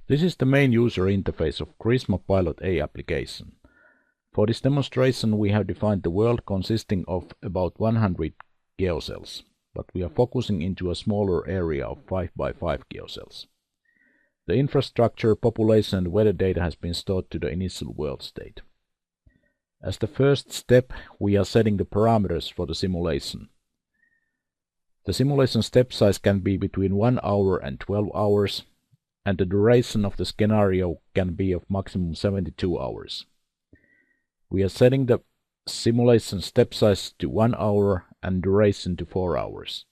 This is the main user interface of CRISMA Pilot A application. For this demonstration we have defined the world consisting of about 100 geocells, but we are focusing into a smaller area of 5 by 5 geocells. The infrastructure, population and weather data has been stored to the initial world state. As the first step, we are setting the parameters for the simulation. The simulation step size can be between 1 hour and 12 hours, and the duration of the scenario can be of maximum 72 hours. We are setting the simulation step size to 1 hour and duration to 4 hours.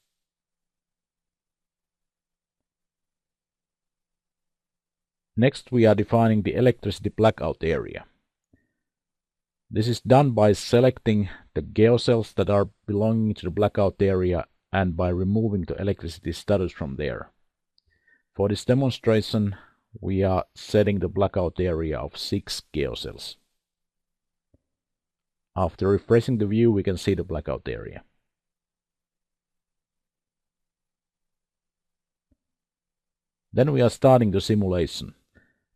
Next, we are defining the electricity blackout area. This is done by selecting the geocells that are belonging to the blackout area and by removing the electricity status from there. For this demonstration, we are setting the blackout area of 6 geocells. After refreshing the view, we can see the blackout area. Then we are starting the simulation.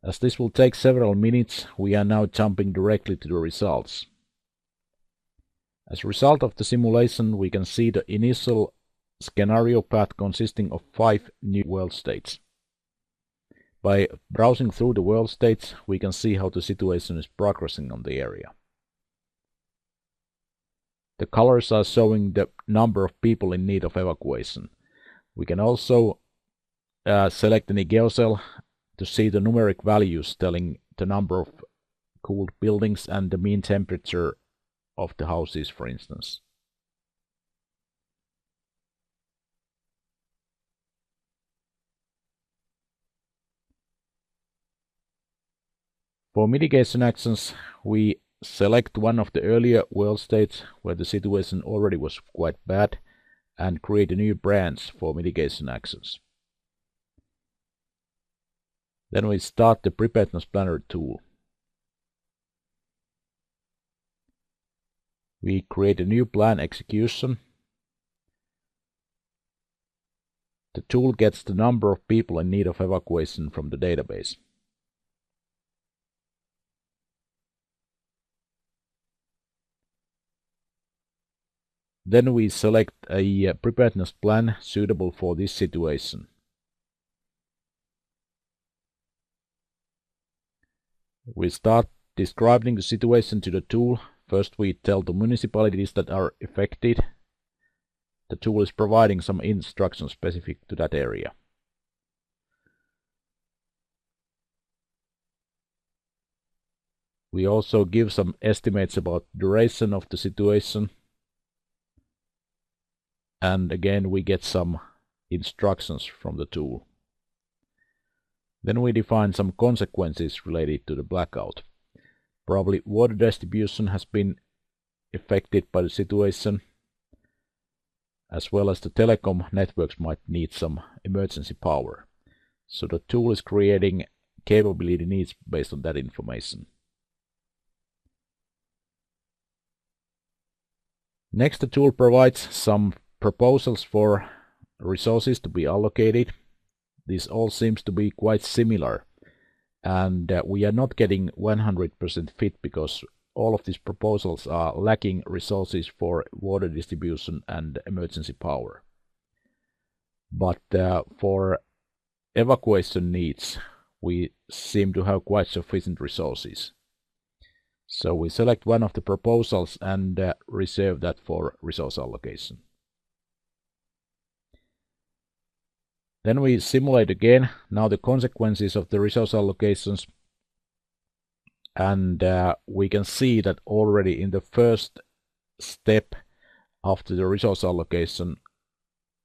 As this will take several minutes, we are now jumping directly to the results. As a result of the simulation, we can see the initial scenario path consisting of 5 new world states. By browsing through the world states, we can see how the situation is progressing on the area. The colors are showing the number of people in need of evacuation. We can also select any geocell to see the numeric values telling the number of cooled buildings and the mean temperature of the houses, for instance. For mitigation actions, we select one of the earlier world states where the situation already was quite bad and create a new branch for mitigation actions. Then we start the Preparedness Planner tool. We create a new plan execution. The tool gets the number of people in need of evacuation from the database. Then we select a preparedness plan suitable for this situation. We start describing the situation to the tool. First we tell the municipalities that are affected. The tool is providing some instructions specific to that area. We also give some estimates about duration of the situation. And again we get some instructions from the tool. Then we define some consequences related to the blackout. Probably water distribution has been affected by the situation, as well as the telecom networks might need some emergency power. So the tool is creating capability needs based on that information. Next, the tool provides some proposals for resources to be allocated. This all seems to be quite similar, and we are not getting 100% fit because all of these proposals are lacking resources for water distribution and emergency power. But for evacuation needs, we seem to have quite sufficient resources. So we select one of the proposals and reserve that for resource allocation. Then we simulate again now the consequences of the resource allocations, and we can see that already in the first step after the resource allocation,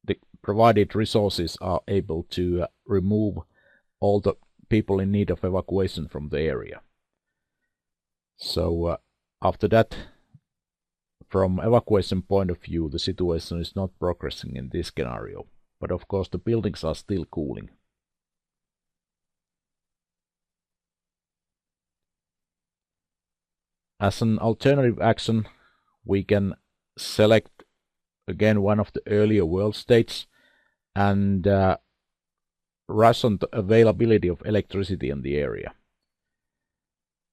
the provided resources are able to remove all the people in need of evacuation from the area. So after that, from evacuation point of view, the situation is not progressing in this scenario. But of course the buildings are still cooling. As an alternative action, we can select again one of the earlier world states and ration the availability of electricity in the area.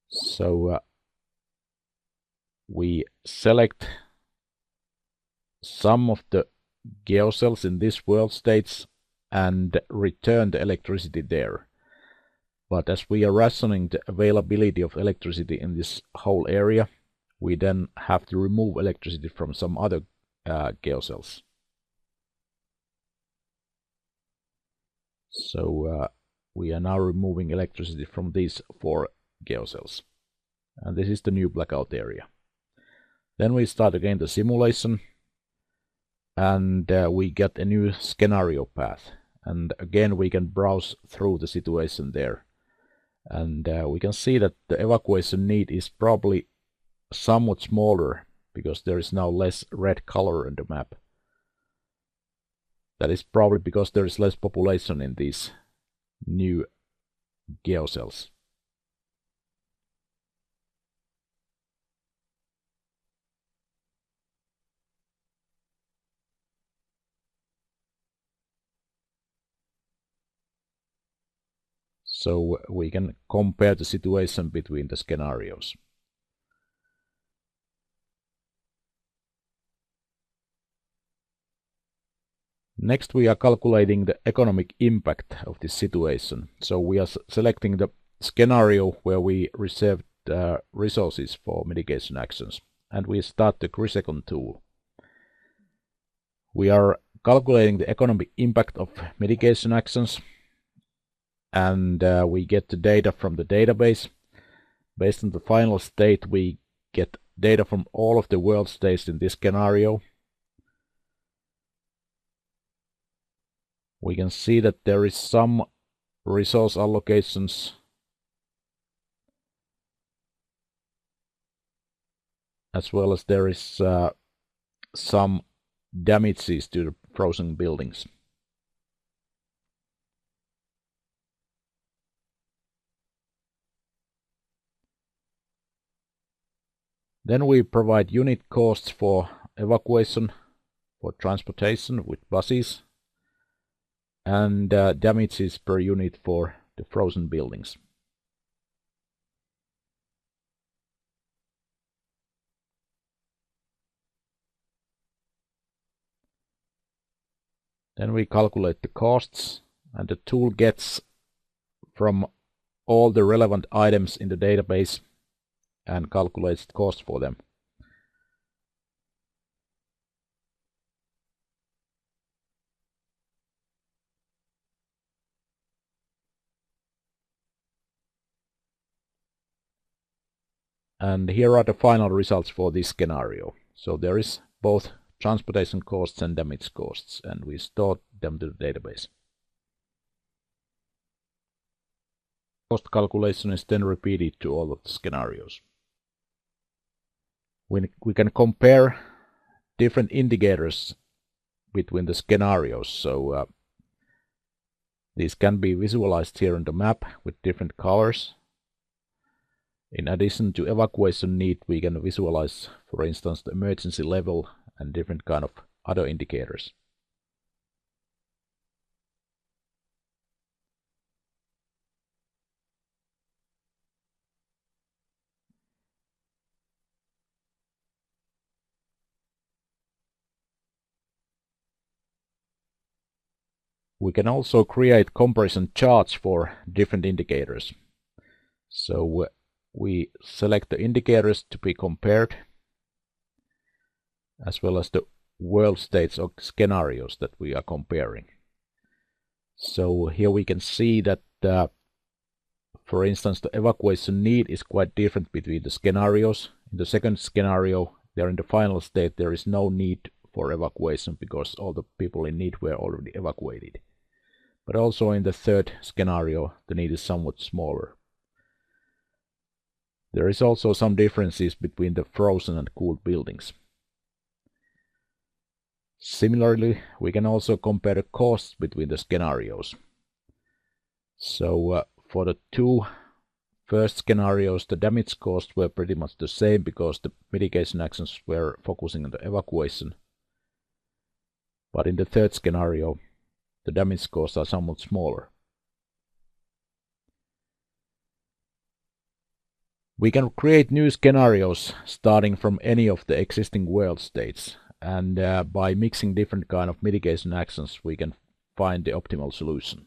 So we select some of the geocells in this world states and return the electricity there. But as we are rationing the availability of electricity in this whole area, we then have to remove electricity from some other geocells. So we are now removing electricity from these 4 geocells. And this is the new blackout area. Then we start again the simulation, and we get a new scenario path. And again we can browse through the situation there. And we can see that the evacuation need is probably somewhat smaller because there is now less red color in the map. That is probably because there is less population in these new geocells. So we can compare the situation between the scenarios. Next we are calculating the economic impact of this situation. So we are selecting the scenario where we reserved resources for mitigation actions. And we start the CRISMA tool. We are calculating the economic impact of mitigation actions. And we get the data from the database. Based on the final state, we get data from all of the world states in this scenario. We can see that there is some resource allocations as well as there is some damages to the frozen buildings. Then we provide unit costs for evacuation, for transportation with buses, and damages per unit for the frozen buildings. Then we calculate the costs, and the tool gets from all the relevant items in the database and calculates the cost for them. And here are the final results for this scenario. So there is both transportation costs and damage costs, and we stored them to the database. Cost calculation is then repeated to all of the scenarios. We can compare different indicators between the scenarios. So these can be visualized here on the map with different colors. In addition to evacuation need, we can visualize, for instance, the emergency level and different kind of other indicators. We can also create comparison charts for different indicators. So we select the indicators to be compared, as well as the world states or scenarios that we are comparing. So here we can see that, for instance, the evacuation need is quite different between the scenarios. In the second scenario, there in the final state, there is no need for evacuation because all the people in need were already evacuated. But also in the third scenario, the need is somewhat smaller. There is also some differences between the frozen and cooled buildings. Similarly, we can also compare the costs between the scenarios. So for the 2 first scenarios, the damage costs were pretty much the same because the mitigation actions were focusing on the evacuation. But in the third scenario, the damage costs are somewhat smaller. We can create new scenarios starting from any of the existing world states, and by mixing different kind of mitigation actions we can find the optimal solution.